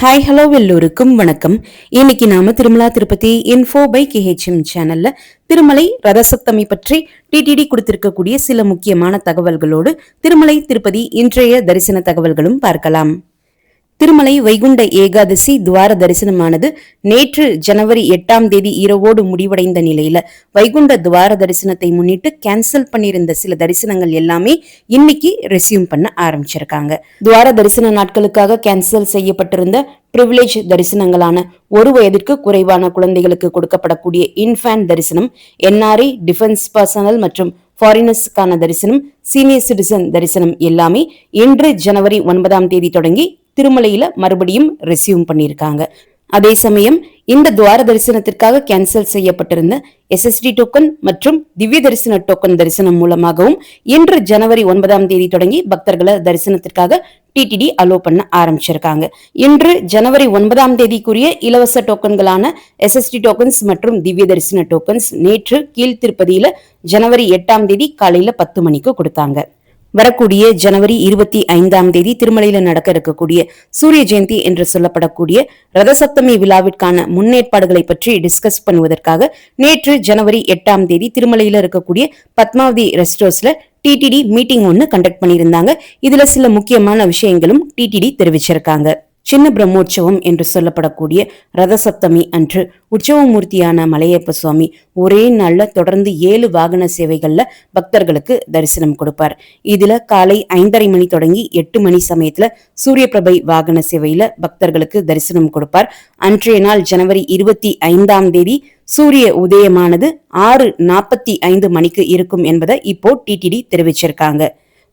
Hi hello எல்லோருக்கும் வணக்கம். இன்னைக்கு நாம திருமலா திருப்பதி இன்ஃபோ பை கேஹெச்எம் சேனல்ல திருமலை ரதசப்தமி பற்றி டிடிடி கொடுத்திருக்கக்கூடிய சில முக்கியமான தகவல்களோடு திருமலை திருப்பதி இன்றைய தரிசன தகவல்களும் பார்க்கலாம். திருமலை வைகுண்ட ஏகாதசி துவார தரிசனமானது நேற்று ஜனவரி 8ஆம் தேதி இரவோடு முடிவடைந்த நிலையில வைகுண்ட துவார தரிசனத்தை முன்னிட்டு கேன்சல் பண்ணியிருந்த சில தரிசனங்கள் எல்லாமே இன்னைக்கு ரெசியூம் பண்ண ஆரம்பிச்சிருக்காங்க. துவார தரிசன நாட்களுக்காக கேன்சல் செய்யப்பட்டிருந்த பிரிவிலேஜ் தரிசனங்களான 1 வயதிற்கு குறைவான குழந்தைகளுக்கு கொடுக்கப்படக்கூடிய இன்ஃபேன்ட் தரிசனம், என்ஆர்ஐ, டிஃபென்ஸ் பர்சனல் மற்றும் ஃபாரினர்ஸ்க்கான தரிசனம், சீனியர் சிட்டிசன் தரிசனம் எல்லாமே இன்று ஜனவரி 9ஆம் தேதி தொடங்கி திருமலையில மறுபடியும் ரெசியூம் பண்ணியிருக்காங்க. அதே சமயம் இந்த துவார தரிசனத்திற்காக கேன்சல் செய்யப்பட்டிருந்த எஸ்எஸ்டி டோக்கன் மற்றும் திவ்ய தரிசன டோக்கன் தரிசனம் மூலமாகவும் இன்று ஜனவரி 9ஆம் தேதி தொடங்கி பக்தர்களை தரிசனத்திற்காக டிடிடி அலோ பண்ண ஆரம்பிச்சிருக்காங்க. இன்று ஜனவரி 9ஆம் தேதிக்குரிய இலவச டோக்கன்களான எஸ்எஸ்டி டோக்கன்ஸ் மற்றும் திவ்ய தரிசன டோக்கன்ஸ் நேற்று கீழ் திருப்பதியில ஜனவரி 8ஆம் தேதி காலையில 10 மணிக்கு கொடுத்தாங்க. வரக்கூடிய ஜனவரி 25ஆம் தேதி திருமலையில நடக்க இருக்கக்கூடிய சூரிய ஜெயந்தி என்று சொல்லப்படக்கூடிய ரதசப்தமி விழாவிற்கான முன்னேற்பாடுகளை பற்றி டிஸ்கஸ் பண்ணுவதற்காக நேற்று ஜனவரி 8ஆம் தேதி திருமலையில இருக்கக்கூடிய பத்மாவதி ரெஸ்ட் ஹவுஸ்ல டிடிடி மீட்டிங் ஒன்னு கண்டக்ட் பண்ணியிருந்தாங்க. இதுல சில முக்கியமான விஷயங்களும் டிடிடி தெரிவிச்சிருக்காங்க. சின்ன பிரம்மோற்சவம் என்று சொல்லப்படக்கூடிய ரதசப்தமி அன்று உற்சவமூர்த்தியான மலையப்ப சுவாமி ஒரே நாள்ல தொடர்ந்து 7 வாகன சேவைகள்ல பக்தர்களுக்கு தரிசனம் கொடுப்பார். இதுல காலை 5:30 மணி தொடங்கி 8 மணி சமயத்துல சூரிய பிரபை வாகன சேவையில பக்தர்களுக்கு தரிசனம் கொடுப்பார். அன்றைய நாள் ஜனவரி 25ஆம் தேதி சூரிய உதயமானது 6:45 மணிக்கு இருக்கும் என்பதை இப்போ டிடிடி தெரிவிச்சிருக்காங்க.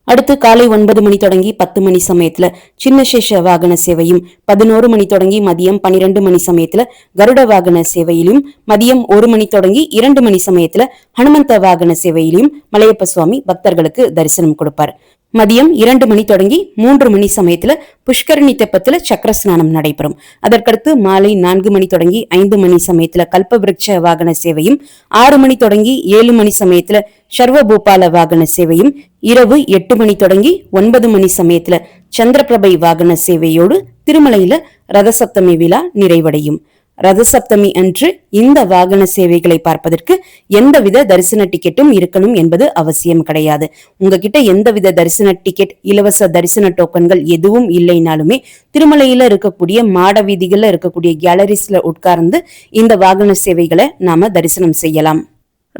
அடுத்து காலை 9 மணி தொடங்கி 10 மணி சமயத்துல சின்ன சேஷ வாகன சேவையும், 11 மணி தொடங்கி மதியம் 12 மணி சமயத்துல கருட வாகன சேவையிலும், மதியம் 1 மணி தொடங்கி 2 மணி சமயத்துல ஹனுமந்த வாகன சேவையிலும் மலையப்ப சுவாமி பக்தர்களுக்கு தரிசனம் கொடுப்பார். மதியம் 2 மணி தொடங்கி 3 மணி சமயத்துல புஷ்கரணி தெப்பத்துல சக்கர ஸ்நானம் நடைபெறும். அதற்கடுத்து மாலை 4 மணி தொடங்கி 5 மணி சமயத்துல கல்ப விருட்ச வாகன சேவையும், 6 மணி தொடங்கி 7 மணி சமயத்துல சர்வபூபால வாகன சேவையும், இரவு 8 மணி தொடங்கி 9 மணி சமயத்துல சந்திரபிரபை வாகன சேவையோடு திருமலையில ரதசப்தமி விழா நிறைவடையும். ரதசப்தமி அன்று இந்த வாகன சேவைகளை பார்ப்பதற்கு எந்தவித தரிசன டிக்கெட்டும் இருக்கணும் என்பது அவசியம் கிடையாது. உங்ககிட்ட எந்தவித தரிசன டிக்கெட், இலவச தரிசன டோக்கன்கள் எதுவும் இல்லைனாலுமே திருமலையில இருக்கக்கூடிய மாட வீதிகள்ல இருக்கக்கூடிய கேலரிஸ்ல உட்கார்ந்து இந்த வாகன சேவைகளை நாம தரிசனம் செய்யலாம்.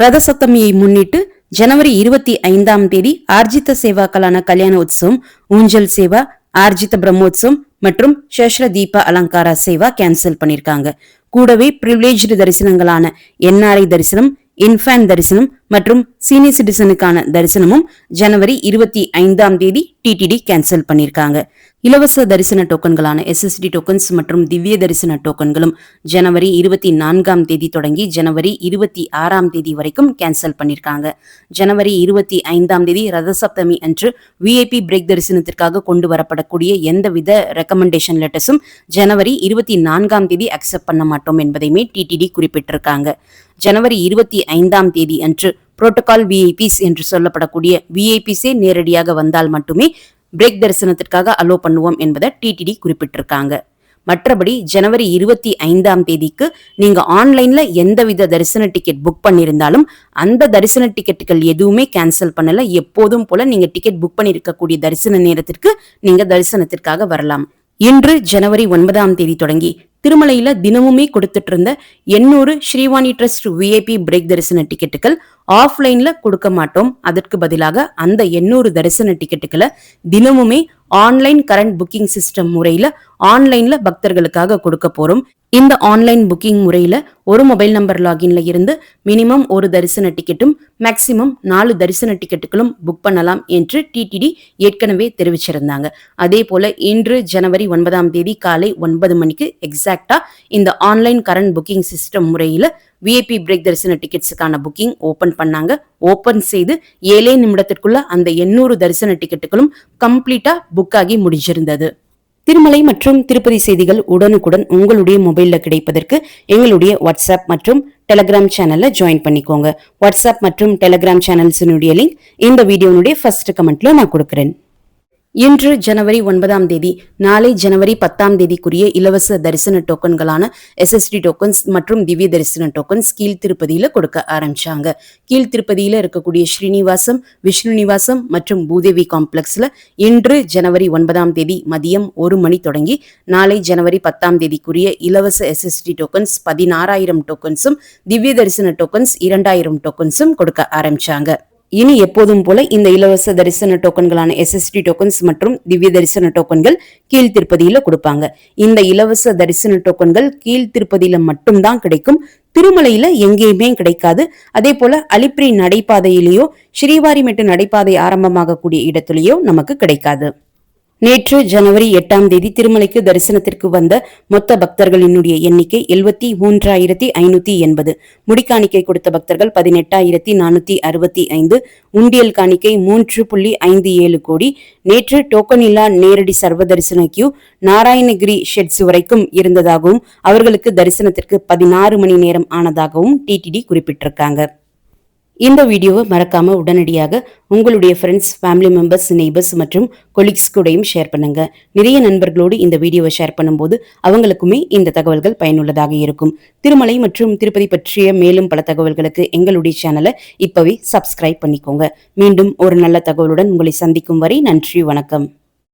ரதசப்தமியை முன்னிட்டு ஜனவரி 25ஆம் தேதி ஆர்ஜித சேவாக்களான கல்யாண உற்சவம், ஊஞ்சல் சேவா, ஆர்ஜித பிரம்மோத்சவம் மற்றும் சேஷர தீப அலங்கார சேவா கேன்சல் பண்ணிருக்காங்க. கூடவே பிரிவிலேஜ்டு தரிசனங்களான என்ஆர்ஐ தரிசனம், இன்ஃபேன்ட் தரிசனம் மற்றும் சீனியர் சிட்டிசனுக்கான தரிசனமும் ஜனவரி 25ஆம் தேதி டிடிடி கேன்சல் பண்ணிருக்காங்க. இலவச தரிசன டோக்கன்களான எஸ்எஸ்டி டோக்கன்ஸ் மற்றும் திவ்ய தரிசன டோக்கன்களும் ஜனவரி 24ஆம் தேதி தொடங்கி ஜனவரி 26ஆம் தேதி வரைக்கும் கேன்சல் பண்ணிருக்காங்க. ஜனவரி 25ஆம் தேதி ரதசப்தமி அன்று விஐபி பிரேக் தரிசனத்திற்காக கொண்டு வரப்படக்கூடிய எந்தவித ரெக்கமெண்டேஷன் லெட்டர்ஸும் ஜனவரி 24ஆம் தேதி அக்செப்ட் பண்ண மாட்டோம் என்பதையுமே டிடிடி குறிப்பிட்டிருக்காங்க. ஜனவரி 25ஆம் தேதி அன்று புரோட்டோகால் விஐபிஸ் என்று சொல்லப்படக்கூடிய விஐபிஸே நேரடியாக வந்தால் மட்டுமே பிரேக் தரிசனத்திற்காக அலோ பண்ணுவோம் என்பதை டிடிடி குறிப்பிட்டிருக்காங்க. மற்றபடி ஜனவரி 25ஆம் தேதிக்கு நீங்க ஆன்லைன்ல எந்தவித தரிசன டிக்கெட் புக் பண்ணியிருந்தாலும் அந்த தரிசன டிக்கெட்டுகள் எதுவுமே கேன்சல் பண்ணல. எப்போதும் போல நீங்க டிக்கெட் புக் பண்ணிருக்கக்கூடிய தரிசன நேரத்திற்கு நீங்க தரிசனத்திற்காக வரலாம். இன்று ஜனவரி 9ஆம் தேதி தொடங்கி திருமலையில தினமுமே கொடுத்துட்டு இருந்த 800 ஸ்ரீவாணி ட்ரஸ்ட் விஐபி பிரேக் தரிசன டிக்கெட்டுகள் ஆஃப்லைன்ல கொடுக்க மாட்டோம். அதற்கு பதிலாக அந்த 800 தரிசன டிக்கெட்டுகளை தினமுமே ஆன்லைன் கரண்ட் புக்கிங் சிஸ்டம் முறையில ஆன்லைன்ல பக்தர்களுக்காக கொடுக்க போறோம். இந்த ஆன்லைன் புக்கிங் முறையில ஒரு மொபைல் நம்பர் லாகின்ல இருந்து மினிமம் 1 தரிசன டிக்கெட்டும் மேக்சிமம் 4 தரிசன டிக்கெட்டுகளும் புக் பண்ணலாம் என்று டிடிடி ஏற்கனவே தெரிவிச்சிருந்தாங்க. அதே போல இன்று ஜனவரி 9ஆம் தேதி காலை 9 மணிக்கு எக்ஸாக்டா இந்த ஆன்லைன் கரண்ட் புக்கிங் சிஸ்டம் முறையில விஐபி பிரேக் தரிசன டிக்கெட்ஸுக்கான புக்கிங் ஓபன் பண்ணாங்க. ஓபன் செய்து 7 நிமிடத்திற்குள்ள அந்த 800 தரிசன டிக்கெட்டுகளும் கம்ப்ளீட்டா புக் ஆகி முடிஞ்சிருந்தது. திருமலை மற்றும் திருப்பதி செய்திகள் உடனுக்குடன் உங்களுடைய மொபைல்ல கிடைப்பதற்கு எங்களுடைய வாட்ஸ்அப் மற்றும் டெலிகிராம் சேனல்ல ஜாயின் பண்ணிக்கோங்க. வாட்ஸ்அப் மற்றும் டெலிகிராம் சேனல்ஸினுடைய லிங்க் இந்த வீடியோனுடைய ஃபர்ஸ்ட் கமெண்ட்ல நான் கொடுக்கிறேன். இன்று ஜனவரி 9ஆம் தேதி, நாளை ஜனவரி 10ஆம் தேதிக்குரிய இலவச தரிசன டோக்கன்களான SSD டோக்கன்ஸ் மற்றும் திவ்ய தரிசன டோக்கன்ஸ் கீழ்த்திருப்பதியில கொடுக்க ஆரம்பிச்சாங்க. கீழ்த்திருப்பதியில இருக்கக்கூடிய ஸ்ரீனிவாசம், விஷ்ணு நிவாசம் மற்றும் பூதேவி காம்ப்ளெக்ஸ்ல இன்று ஜனவரி 9ஆம் தேதி மதியம் 1 மணி தொடங்கி நாளை ஜனவரி 10ஆம் தேதிக்குரிய இலவச SSD டோக்கன்ஸ் 16,000 டோக்கன்ஸும் திவ்ய தரிசன டோக்கன்ஸ் 2,000 டோக்கன்ஸும் கொடுக்க ஆரம்பிச்சாங்க. இனி எப்போதும் போல இந்த இலவச தரிசன டோக்கன்களான SSD டோக்கன்ஸ் மற்றும் திவ்ய தரிசன டோக்கன்கள் கீழ்த்திருப்பதியில கொடுப்பாங்க. இந்த இலவச தரிசன டோக்கன்கள் கீழ்த்திருப்பதியில மட்டும்தான் கிடைக்கும். திருமலையில எங்கேயுமே கிடைக்காது. அதே போல அலிப்பிரி நடைபாதையிலேயோ ஸ்ரீவாரிமெட்டு நடைபாதை ஆரம்பமாகக்கூடிய இடத்திலேயோ நமக்கு கிடைக்காது. நேற்று ஜனவரி 8ஆம் தேதி திருமலைக்கு தரிசனத்திற்கு வந்த மொத்த பக்தர்களினுடைய எண்ணிக்கை 73,580. முடிக்காணிக்கை கொடுத்த பக்தர்கள் 18,465. உண்டியல் காணிக்கை 3.57 கோடி. நேற்று டோக்கன் இல்லா நேரடி சர்வ தரிசன கியூ நாராயணகிரி ஷெட்ஸ் வரைக்கும் இருந்ததாகவும் அவர்களுக்கு தரிசனத்திற்கு 16 மணி நேரம் ஆனதாகவும் டிடிடி குறிப்பிட்டிருக்காங்க. இந்த வீடியோவை மறக்காம உடனடியாக உங்களுடைய ஃப்ரெண்ட்ஸ், ஃபேமிலி மெம்பர்ஸ், நெய்பர்ஸ் மற்றும் கொலீக்ஸ் கூடயும் ஷேர் பண்ணுங்க. நிறைய நண்பர்களோடு இந்த வீடியோவை ஷேர் பண்ணும்போது அவங்களுக்குமே இந்த தகவல்கள் பயனுள்ளதாக இருக்கும். திருமலை மற்றும் திருப்பதி பற்றிய மேலும் பல தகவல்களுக்கு எங்களுடைய சேனலை இப்பவே சப்ஸ்கிரைப் பண்ணிக்கோங்க. மீண்டும் ஒரு நல்ல தகவலுடன் உங்களை சந்திக்கும் வரை நன்றி, வணக்கம்.